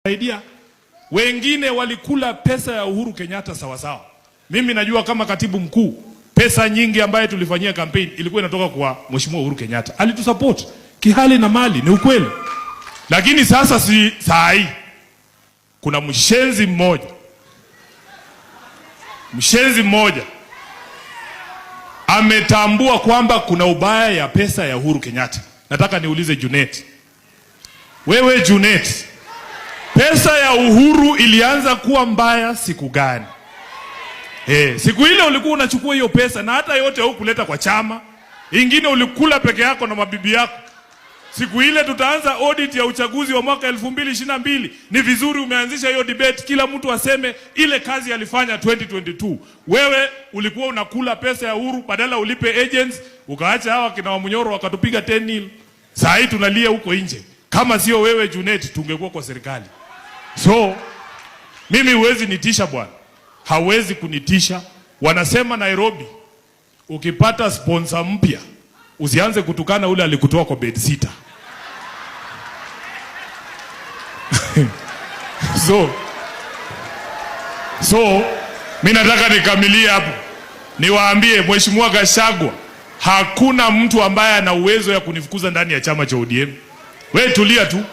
Saidia. Wengine walikula pesa ya Uhuru Kenyatta sawa sawa. Mimi najua kama katibu mkuu, pesa nyingi ambayo tulifanyia campaign ilikuwa inatoka kwa Mheshimiwa Uhuru Kenyatta. Alitusupport kihali na mali, ni ukweli. Lakini sasa si saa hii kuna mshenzi mmoja ametambua kwamba kuna ubaya ya pesa ya Uhuru Kenyatta. Nataka niulize Junet. Wewe Junet, pesa ya Uhuru ilianza kuwa mbaya siku gani? Siku ile ulikuwa unachukua hiyo pesa na hata yote hukuleta kwa chama. Ingine ulikula peke yako na mabibi yako. Siku ile tutaanza audit ya uchaguzi wa mwaka 2022. Ni vizuri umeanzisha hiyo debate, kila mtu aseme ile kazi alifanya 2022. Wewe ulikuwa unakula pesa ya Uhuru, badala ulipe agents, ukaacha hawa kina Wamunyoro wakatupiga 10-0. Saa hii tunalia huko nje. Kama sio wewe Junet, tungekuwa kwa serikali. So mimi huwezi nitisha bwana. Hawezi kunitisha. Wanasema Nairobi, ukipata sponsor mpya usianze kutukana ule alikutoa kwa bedsitter. So mimi nataka nikamilie hapo. Niwaambie Mheshimiwa Gachagua, hakuna mtu ambaye ana uwezo ya kunifukuza ndani ya chama cha ODM. Wewe tulia tu.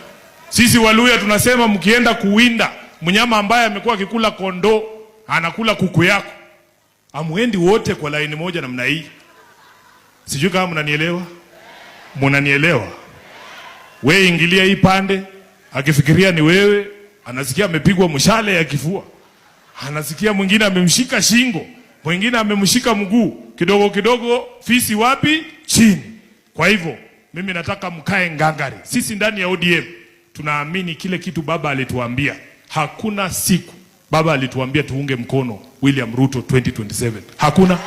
Sisi Waluya tunasema mkienda kuwinda mnyama ambaye amekuwa akikula kondoo, anakula kuku yako, amuendi wote kwa laini moja namna hii. Sijui kama mnanielewa? Mnanielewa? Wewe ingilia hii pande, akifikiria ni wewe, anasikia amepigwa mshale ya kifua. Anasikia mwingine amemshika shingo, mwingine amemshika mguu, kidogo kidogo fisi wapi? Chini. Kwa hivyo mimi nataka mkae ngangari. Sisi ndani ya ODM tunaamini kile kitu baba alituambia. Hakuna siku baba alituambia tuunge mkono William Ruto 2027. Hakuna.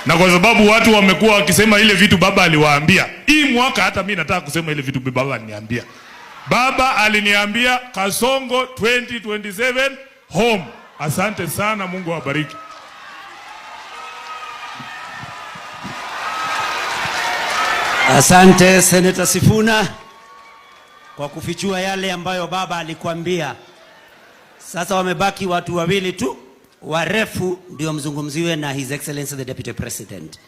Na kwa sababu watu wamekuwa wakisema ile vitu baba aliwaambia, hii mwaka hata mimi nataka kusema ile vitu baba aliniambia. Baba aliniambia Kasongo 2027 home. Asante sana, Mungu awabariki. Asante Senator Sifuna kwa kufichua yale ambayo baba alikuambia. Sasa wamebaki watu wawili tu warefu ndio mzungumziwe na His Excellency the Deputy President.